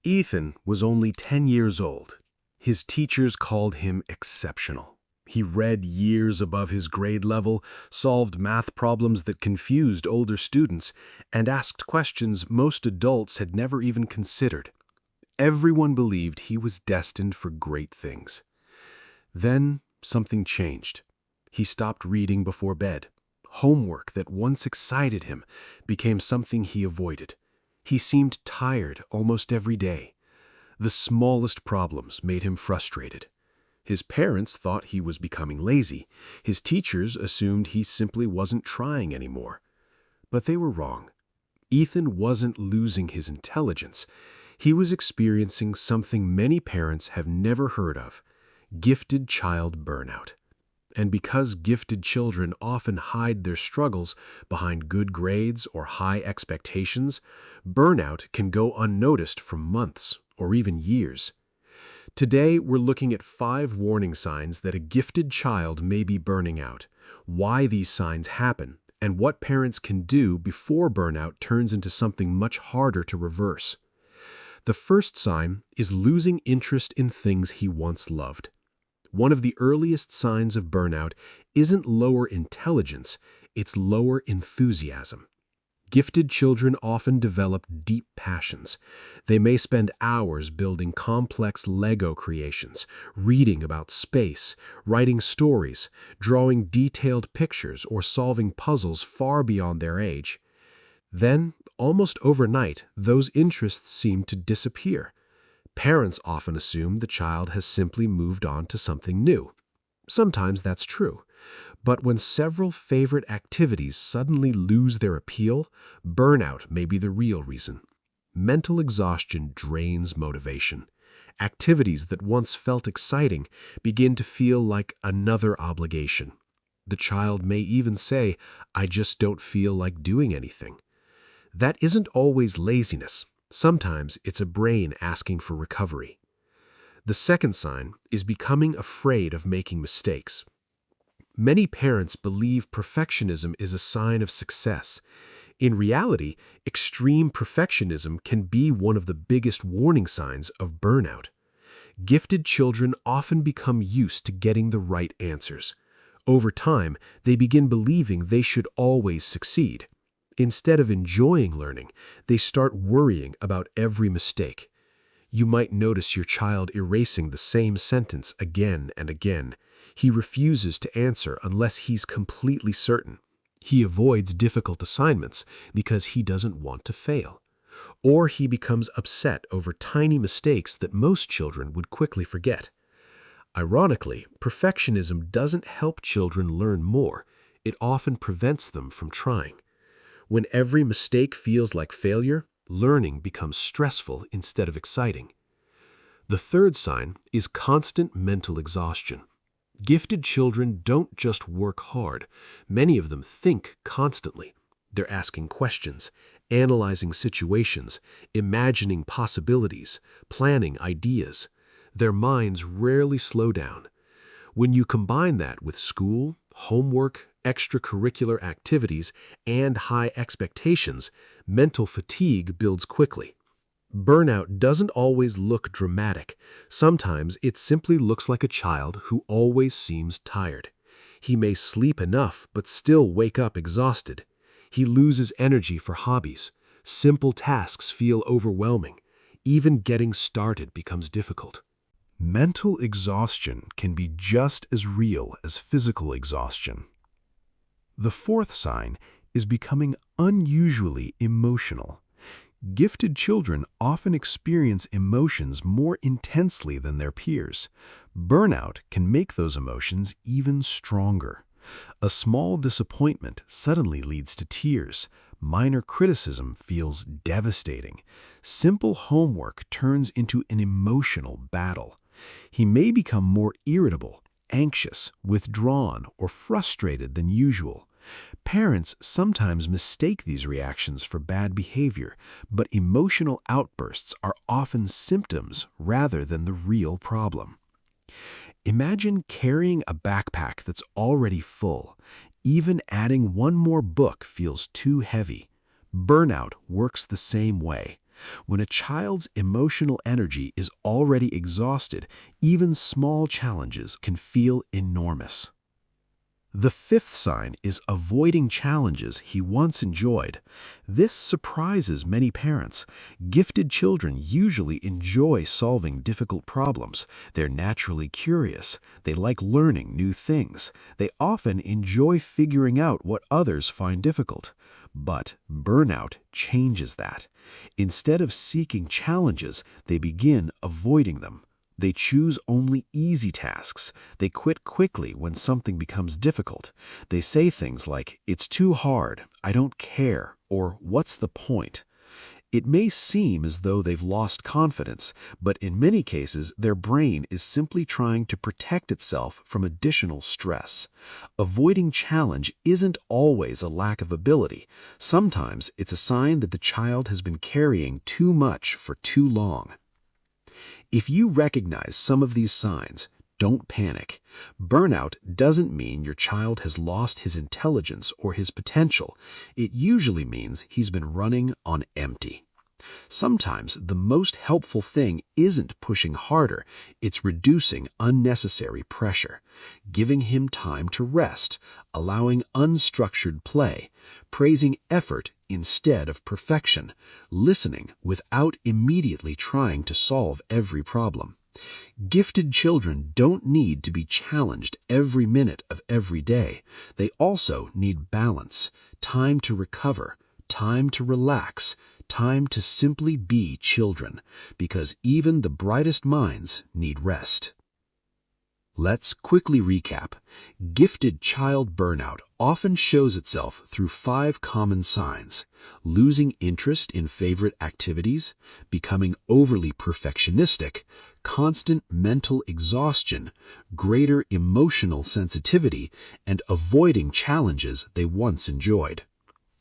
Ethan was only 10 years old. His teachers called him exceptional. He read years above his grade level, solved math problems that confused older students, and asked questions most adults had never even considered. Everyone believed he was destined for great things. Then something changed. He stopped reading before bed. Homework that once excited him became something he avoided. He seemed tired almost every day. The smallest problems made him frustrated. His parents thought he was becoming lazy. His teachers assumed he simply wasn't trying anymore. But they were wrong. Ethan wasn't losing his intelligence. He was experiencing something many parents have never heard of: gifted child burnout. And because gifted children often hide their struggles behind good grades or high expectations, burnout can go unnoticed for months or even years. Today, we're looking at 5 warning signs that a gifted child may be burning out, why these signs happen, and what parents can do before burnout turns into something much harder to reverse. The first sign is losing interest in things he once loved. One of the earliest signs of burnout isn't lower intelligence, it's lower enthusiasm. Gifted children often develop deep passions. They may spend hours building complex Lego creations, reading about space, writing stories, drawing detailed pictures, or solving puzzles far beyond their age. Then, almost overnight, those interests seem to disappear. Parents often assume the child has simply moved on to something new. Sometimes that's true. But when several favorite activities suddenly lose their appeal, burnout may be the real reason. Mental exhaustion drains motivation. Activities that once felt exciting begin to feel like another obligation. The child may even say, "I just don't feel like doing anything." That isn't always laziness. Sometimes it's a brain asking for recovery. The second sign is becoming afraid of making mistakes. Many parents believe perfectionism is a sign of success. In reality, extreme perfectionism can be one of the biggest warning signs of burnout. Gifted children often become used to getting the right answers. Over time, they begin believing they should always succeed. Instead of enjoying learning, they start worrying about every mistake. You might notice your child erasing the same sentence again and again. He refuses to answer unless he's completely certain. He avoids difficult assignments because he doesn't want to fail. Or he becomes upset over tiny mistakes that most children would quickly forget. Ironically, perfectionism doesn't help children learn more. It often prevents them from trying. When every mistake feels like failure, learning becomes stressful instead of exciting. The third sign is constant mental exhaustion. Gifted children don't just work hard. Many of them think constantly. They're asking questions, analyzing situations, imagining possibilities, planning ideas. Their minds rarely slow down. When you combine that with school, homework, extracurricular activities, and high expectations, mental fatigue builds quickly. Burnout doesn't always look dramatic. Sometimes it simply looks like a child who always seems tired. He may sleep enough but still wake up exhausted. He loses energy for hobbies. Simple tasks feel overwhelming. Even getting started becomes difficult. Mental exhaustion can be just as real as physical exhaustion. The fourth sign is becoming unusually emotional. Gifted children often experience emotions more intensely than their peers. Burnout can make those emotions even stronger. A small disappointment suddenly leads to tears. Minor criticism feels devastating. Simple homework turns into an emotional battle. He may become more irritable, anxious, withdrawn, or frustrated than usual. Parents sometimes mistake these reactions for bad behavior, but emotional outbursts are often symptoms rather than the real problem. Imagine carrying a backpack that's already full. Even adding one more book feels too heavy. Burnout works the same way. When a child's emotional energy is already exhausted, even small challenges can feel enormous. The fifth sign is avoiding challenges he once enjoyed. This surprises many parents. Gifted children usually enjoy solving difficult problems. They're naturally curious. They like learning new things. They often enjoy figuring out what others find difficult. But burnout changes that. Instead of seeking challenges, they begin avoiding them. They choose only easy tasks. They quit quickly when something becomes difficult. They say things like, "It's too hard," "I don't care," or "What's the point?" It may seem as though they've lost confidence, but in many cases, their brain is simply trying to protect itself from additional stress. Avoiding challenge isn't always a lack of ability. Sometimes it's a sign that the child has been carrying too much for too long. If you recognize some of these signs, don't panic. Burnout doesn't mean your child has lost his intelligence or his potential. It usually means he's been running on empty. Sometimes the most helpful thing isn't pushing harder, it's reducing unnecessary pressure, giving him time to rest, allowing unstructured play, praising effort instead of perfection, listening without immediately trying to solve every problem. Gifted children don't need to be challenged every minute of every day. They also need balance, time to recover, time to relax, time to simply be children, because even the brightest minds need rest. Let's quickly recap. Gifted child burnout often shows itself through 5 common signs: losing interest in favorite activities, becoming overly perfectionistic, constant mental exhaustion, greater emotional sensitivity, and avoiding challenges they once enjoyed.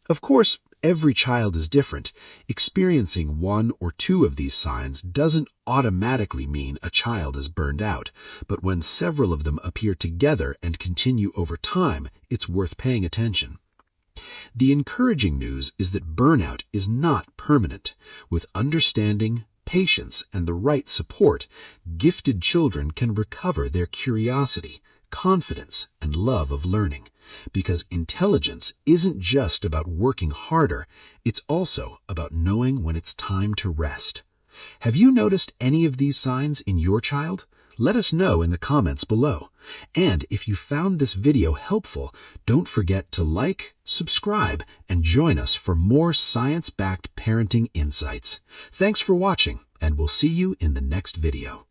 Of course, every child is different. Experiencing 1 or 2 of these signs doesn't automatically mean a child is burned out, but when several of them appear together and continue over time, it's worth paying attention. The encouraging news is that burnout is not permanent. With understanding, patience, and the right support, gifted children can recover their curiosity, confidence, and love of learning. Because intelligence isn't just about working harder, it's also about knowing when it's time to rest. Have you noticed any of these signs in your child? Let us know in the comments below. And if you found this video helpful, don't forget to like, subscribe, and join us for more science-backed parenting insights. Thanks for watching, and we'll see you in the next video.